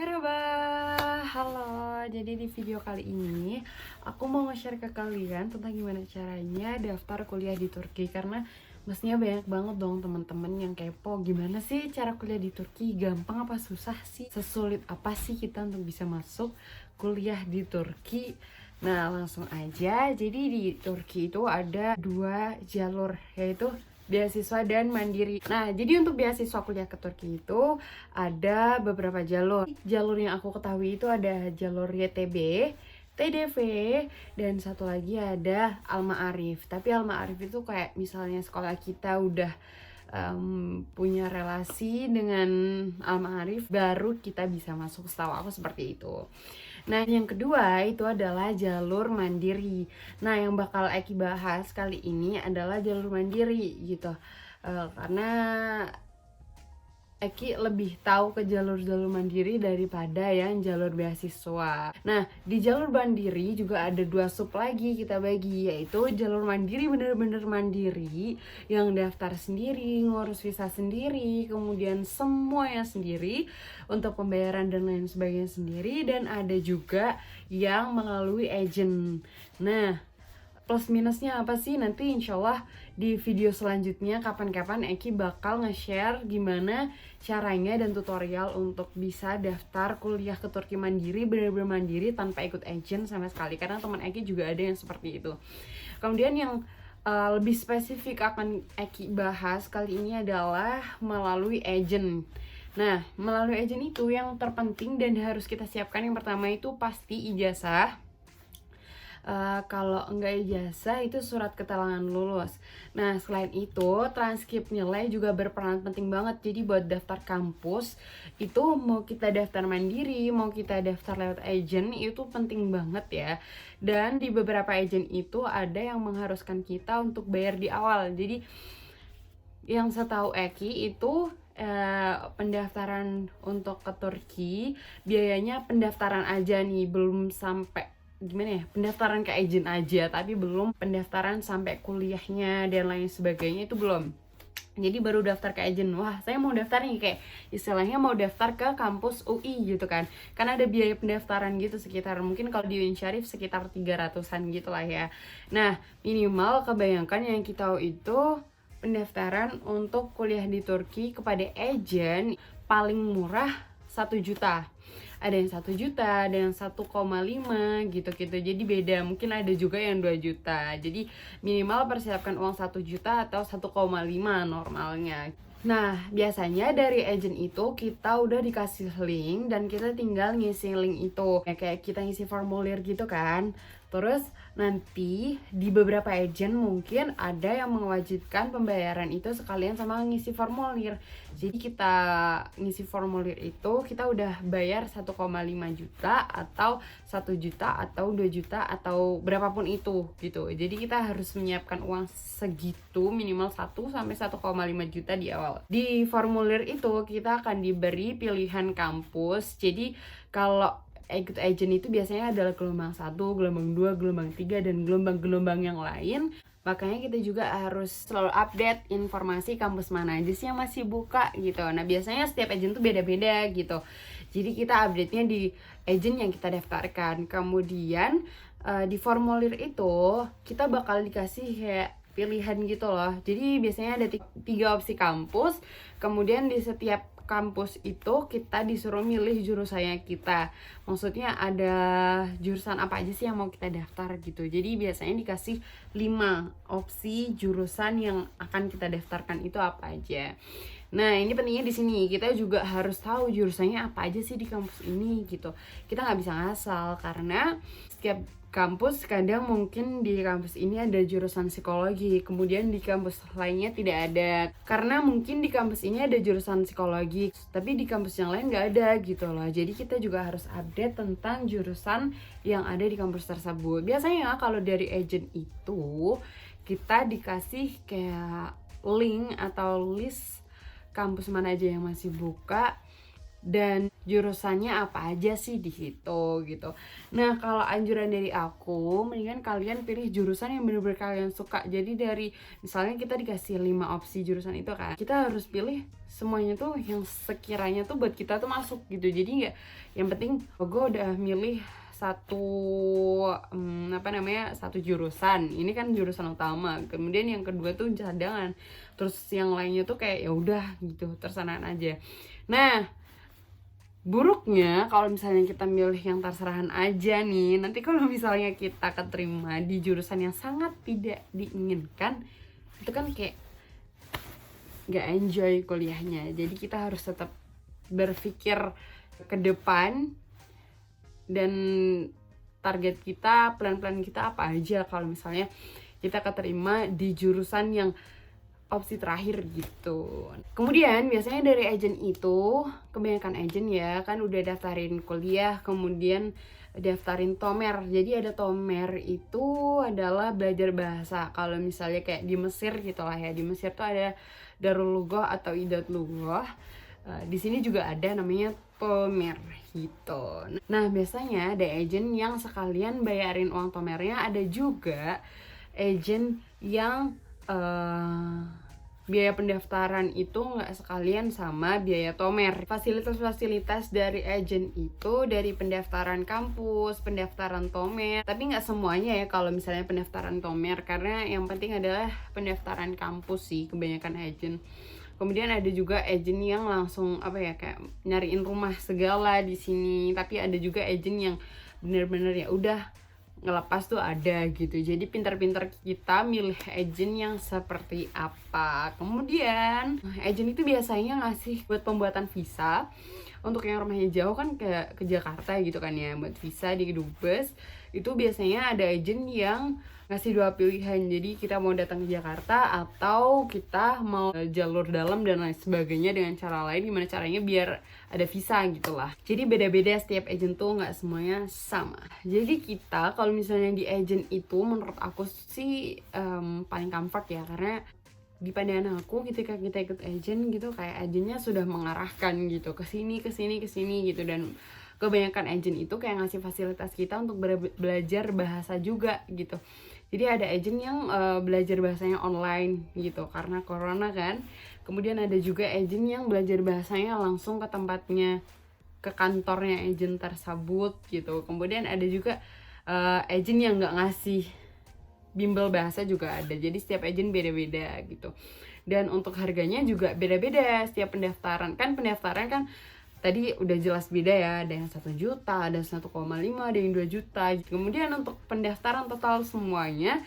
Merhaba, halo. Jadi di video kali ini aku mau nge-share ke kalian tentang gimana caranya daftar kuliah di Turki. Karena mestinya banyak banget dong teman-teman yang kepo, gimana sih cara kuliah di Turki, gampang apa susah sih, sesulit apa sih kita untuk bisa masuk kuliah di Turki. Nah langsung aja, jadi di Turki itu ada dua jalur, yaitu beasiswa dan mandiri. Nah, jadi untuk beasiswa kuliah ke Turki itu ada beberapa jalur. Jalur yang aku ketahui itu ada jalur YTB, TDV, dan satu lagi ada Alma Arif. Tapi Alma Arif itu kayak misalnya sekolah kita udah punya relasi dengan Alma Arif, baru kita bisa masuk, setahu aku seperti itu. Nah, yang kedua itu adalah jalur mandiri. Nah, yang bakal Eki bahas kali ini adalah jalur mandiri gitu. Karena Eki lebih tahu ke jalur-jalur mandiri daripada yang jalur beasiswa. Nah, di jalur mandiri juga ada dua sub lagi kita bagi, yaitu jalur mandiri bener-bener mandiri yang daftar sendiri, ngurus visa sendiri, kemudian semuanya sendiri untuk pembayaran dan lain sebagainya sendiri, dan ada juga yang melalui agent. Nah, plus minusnya apa sih? Nanti insya Allah di video selanjutnya kapan-kapan Eki bakal nge-share gimana caranya dan tutorial untuk bisa daftar kuliah ke Turki mandiri, bener-bener mandiri tanpa ikut agent sama sekali. Karena teman Eki juga ada yang seperti itu. Kemudian yang lebih spesifik akan Eki bahas kali ini adalah melalui agent. Nah, melalui agent itu yang terpenting dan harus kita siapkan yang pertama itu pasti ijazah. Kalau enggak ijazah itu surat keterangan lulus. Nah, selain itu transkrip nilai juga berperan penting banget. Jadi buat daftar kampus itu mau kita daftar mandiri, mau kita daftar lewat agent, itu penting banget ya. Dan di beberapa agent itu ada yang mengharuskan kita untuk bayar di awal. Jadi yang setahu Eki itu pendaftaran untuk ke Turki biayanya pendaftaran aja nih, belum sampai gimana ya, pendaftaran ke agent aja, tapi belum pendaftaran sampai kuliahnya dan lain sebagainya, itu belum. Jadi baru daftar ke agent, wah saya mau daftar nih, kayak istilahnya mau daftar ke kampus UI gitu kan. Karena ada biaya pendaftaran gitu sekitar, mungkin kalau di UIN Syarif sekitar 300-an gitu lah ya. Nah minimal kebayangkan yang kita tahu itu pendaftaran untuk kuliah di Turki kepada agent paling murah 1 juta. Ada yang 1 juta, ada yang 1,5 gitu-gitu. Jadi beda, mungkin ada juga yang 2 juta. Jadi minimal persiapkan uang 1 juta atau 1,5 normalnya. Nah, biasanya dari agent itu kita udah dikasih link dan kita tinggal ngisi link itu. Ya, kayak kita ngisi formulir gitu kan. Terus nanti di beberapa agent mungkin ada yang mewajibkan pembayaran itu sekalian sama ngisi formulir. Jadi kita ngisi formulir itu kita udah bayar 1,5 juta atau 1 juta atau 2 juta atau berapapun itu gitu. Jadi kita harus menyiapkan uang segitu, minimal 1 sampai 1,5 juta di awal. Di formulir itu kita akan diberi pilihan kampus. Jadi kalau ikut agent itu biasanya adalah gelombang 1, gelombang 2, gelombang 3, dan gelombang-gelombang yang lain. Makanya kita juga harus selalu update informasi kampus mana aja sih yang masih buka gitu. Nah biasanya setiap agent tuh beda-beda gitu. Jadi kita update-nya di agent yang kita daftarkan. Kemudian di formulir itu kita bakal dikasih kayak pilihan gitu loh. Jadi biasanya ada 3 opsi kampus. Kemudian di setiap kampus itu kita disuruh milih jurusannya kita. Maksudnya ada jurusan apa aja sih yang mau kita daftar gitu. Jadi biasanya dikasih 5 opsi jurusan yang akan kita daftarkan itu apa aja. Nah ini pentingnya di sini, kita juga harus tahu jurusannya apa aja sih di kampus ini gitu. Kita nggak bisa ngasal karena setiap kampus kadang mungkin di kampus ini ada jurusan psikologi, kemudian di kampus lainnya tidak ada. Karena mungkin di kampus ini ada jurusan psikologi, tapi di kampus yang lain nggak ada gitu loh. Jadi kita juga harus update tentang jurusan yang ada di kampus tersebut. Biasanya kalau dari agent itu kita dikasih kayak link atau list kampus mana aja yang masih buka, dan jurusannya apa aja sih di situ gitu. Nah, kalau anjuran dari aku, mendingan kalian pilih jurusan yang bener-bener kalian suka. Jadi dari misalnya kita dikasih 5 opsi jurusan itu kan, kita harus pilih semuanya tuh yang sekiranya tuh buat kita tuh masuk gitu. Jadi nggak, yang penting gue udah milih satu satu jurusan, ini kan jurusan utama, kemudian yang kedua tuh cadangan, terus yang lainnya tuh kayak ya udah gitu, tersanaan aja. Nah, buruknya kalau misalnya kita milih yang terserahan aja nih, nanti kalau misalnya kita keterima di jurusan yang sangat tidak diinginkan, itu kan kayak gak enjoy kuliahnya. Jadi kita harus tetap berpikir ke depan dan target kita, plan-plan kita apa aja kalau misalnya kita keterima di jurusan yang opsi terakhir gitu. Kemudian biasanya dari agent itu, kebanyakan agent ya kan udah daftarin kuliah, kemudian daftarin tomer. Jadi ada tomer itu adalah belajar bahasa. Kalau misalnya kayak di Mesir gitu lah ya, di Mesir tuh ada Darul Lughah atau Idat Lughah. Di sini juga ada namanya tomer gitu. Nah, biasanya ada agent yang sekalian bayarin uang tomernya, ada juga agent yang biaya pendaftaran itu nggak sekalian sama biaya tomer. Fasilitas-fasilitas dari agent itu dari pendaftaran kampus, pendaftaran tomer, tapi nggak semuanya ya kalau misalnya pendaftaran tomer, karena yang penting adalah pendaftaran kampus sih kebanyakan agent. Kemudian ada juga agent yang langsung kayak nyariin rumah segala di sini, tapi ada juga agent yang bener-bener ya udah ngelepas tuh ada gitu. Jadi pintar-pintar kita milih agent yang seperti apa. Kemudian agent itu biasanya ngasih buat pembuatan visa. Untuk yang rumahnya jauh kan ke Jakarta gitu kan ya, buat visa di Dubes itu biasanya ada agent yang ngasih 2 pilihan. Jadi kita mau datang ke Jakarta atau kita mau jalur dalam dan lain sebagainya dengan cara lain, gimana caranya biar ada visa gitu lah. Jadi beda-beda setiap agent tuh, nggak semuanya sama. Jadi kita kalau misalnya di agent itu menurut aku sih paling comfort ya, karena di pandangan aku ketika kita ikut agent gitu, kayak agentnya sudah mengarahkan gitu ke sini gitu, dan kebanyakan agent itu kayak ngasih fasilitas kita untuk belajar bahasa juga gitu. Jadi ada agent yang belajar bahasanya online gitu karena corona kan. Kemudian ada juga agent yang belajar bahasanya langsung ke tempatnya, ke kantornya agent tersebut gitu. Kemudian ada juga agent yang nggak ngasih bimbel bahasa juga ada. Jadi setiap agent beda-beda gitu. Dan untuk harganya juga beda-beda setiap pendaftaran. Kan pendaftaran kan tadi udah jelas beda ya, ada yang 1 juta, ada 1,5, ada yang 2 juta. Kemudian untuk pendaftaran total semuanya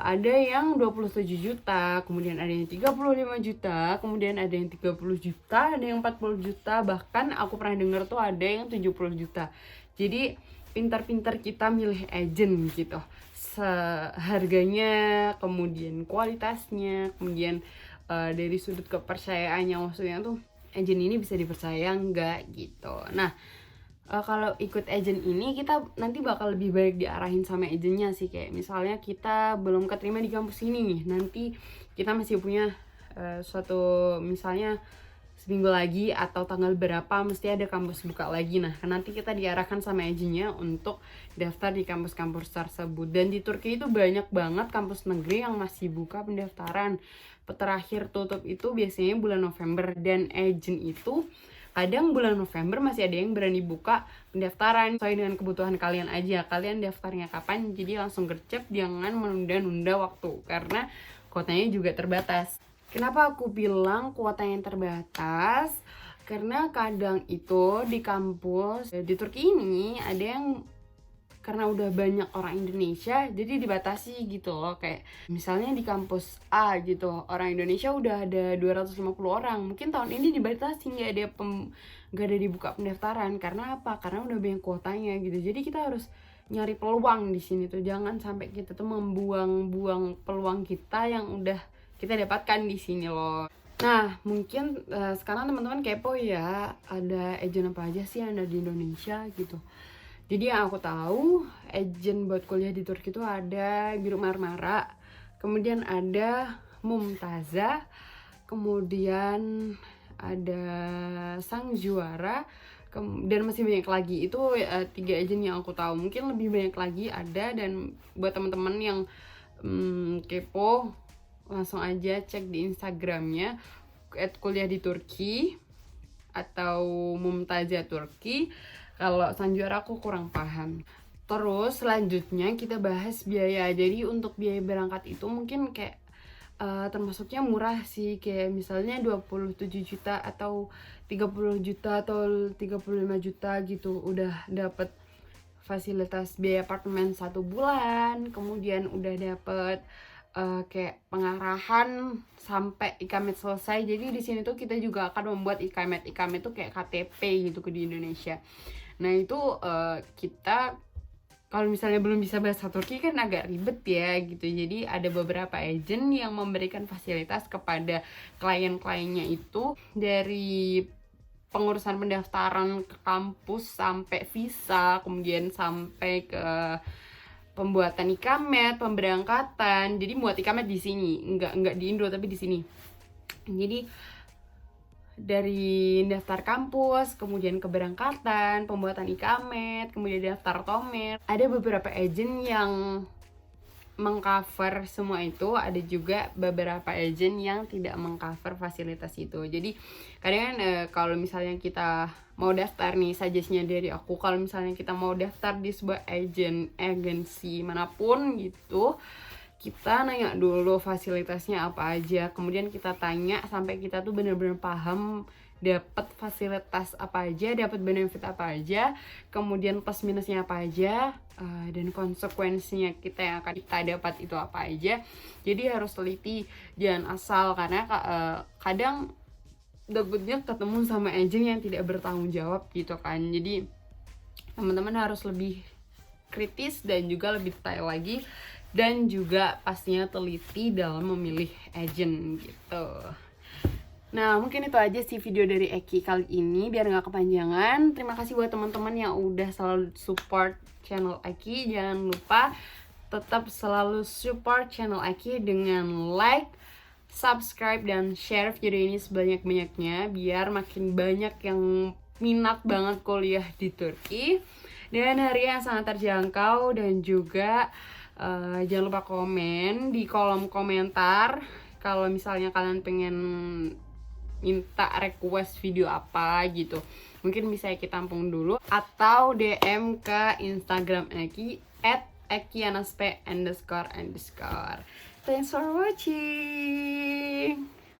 ada yang 27 juta, kemudian ada yang 35 juta, kemudian ada yang 30 juta, ada yang 40 juta, bahkan aku pernah dengar tuh ada yang 70 juta. Jadi pintar-pintar kita milih agent gitu. Harganya, kemudian kualitasnya, kemudian dari sudut kepercayaannya, maksudnya tuh agent ini bisa dipercaya enggak gitu. Nah, kalau ikut agent ini kita nanti bakal lebih baik diarahin sama agentnya sih. Kayak misalnya kita belum keterima di kampus ini, nanti kita masih punya suatu misalnya seminggu lagi atau tanggal berapa mesti ada kampus buka lagi. Nah, nanti kita diarahkan sama agentnya untuk daftar di kampus-kampus tersebut. Dan di Turki itu banyak banget kampus negeri yang masih buka pendaftaran. Terakhir tutup itu biasanya bulan November, dan agent itu kadang bulan November masih ada yang berani buka pendaftaran sesuai dengan kebutuhan kalian aja. Kalian daftarnya kapan, jadi langsung gercep, jangan menunda-nunda waktu karena kuotanya juga terbatas. Kenapa aku bilang kuota yang terbatas? Karena kadang itu di kampus di Turki ini ada yang karena udah banyak orang Indonesia jadi dibatasi gitu loh. Kayak misalnya di kampus A gitu, orang Indonesia udah ada 250 orang. Mungkin tahun ini dibatasi, nggak ada dibuka pendaftaran. Karena apa? Karena udah banyak kuotanya gitu. Jadi kita harus nyari peluang di sini tuh. Jangan sampai kita tuh membuang-buang peluang kita yang udah kita dapatkan di sini loh. Nah, mungkin sekarang teman-teman kepo ya, ada agent apa aja sih yang ada di Indonesia gitu. Jadi yang aku tahu, agent buat kuliah di Turki itu ada Biru Marmara, kemudian ada Mumtazah, kemudian ada Sang Juara, Dan masih banyak lagi. Itu 3 agent yang aku tahu, mungkin lebih banyak lagi ada. Dan buat teman-teman yang kepo, langsung aja cek di Instagramnya @kuliah di Turki atau Mumtazia Turki. Kalau Sanjur aku kurang paham. Terus selanjutnya kita bahas biaya. Jadi untuk biaya berangkat itu mungkin kayak termasuknya murah sih, kayak misalnya 27 juta atau 30 juta atau 35 juta gitu udah dapet fasilitas biaya apartemen 1 bulan, kemudian udah dapet kayak pengarahan sampai ikamet selesai. Jadi di sini tuh kita juga akan membuat ikamet tuh kayak KTP gitu di Indonesia. Nah itu kita kalau misalnya belum bisa bahasa Turki kan agak ribet ya gitu. Jadi ada beberapa agent yang memberikan fasilitas kepada klien-kliennya itu, dari pengurusan pendaftaran ke kampus sampai visa, kemudian sampai ke pembuatan ikamet, pemberangkatan. Jadi buat ikamet di sini, enggak di Indo tapi di sini. Jadi dari daftar kampus, kemudian keberangkatan, pembuatan ikamet, kemudian daftar tomer. Ada beberapa agent yang mengcover semua itu, ada juga beberapa agent yang tidak mengcover fasilitas itu. Jadi kadang kan kalau misalnya kita mau daftar nih, suggest-nya dari aku, kalau misalnya kita mau daftar di sebuah agensi manapun gitu, kita nanya dulu fasilitasnya apa aja, kemudian kita tanya sampai kita tuh bener-bener paham dapat fasilitas apa aja, dapat benefit apa aja, kemudian plus minusnya apa aja, dan konsekuensinya kita yang akan kita dapat itu apa aja. Jadi harus teliti, jangan asal, karena kadang takutnya ketemu sama agent yang tidak bertanggung jawab gitu kan. Jadi teman-teman harus lebih kritis dan juga lebih detail lagi, dan juga pastinya teliti dalam memilih agent gitu. Nah mungkin itu aja sih video dari Eki kali ini, biar nggak kepanjangan. Terima kasih buat teman-teman yang udah selalu support channel Eki. Jangan lupa tetap selalu support channel Eki dengan like, subscribe, dan share video ini sebanyak-banyaknya, biar makin banyak yang minat banget kuliah di Turki dan harga yang sangat terjangkau. Dan juga jangan lupa komen di kolom komentar kalau misalnya kalian pengen minta request video apa gitu. Mungkin bisa kita tampung dulu, atau DM ke Instagram Eki @ekianasp__. Thanks for watching.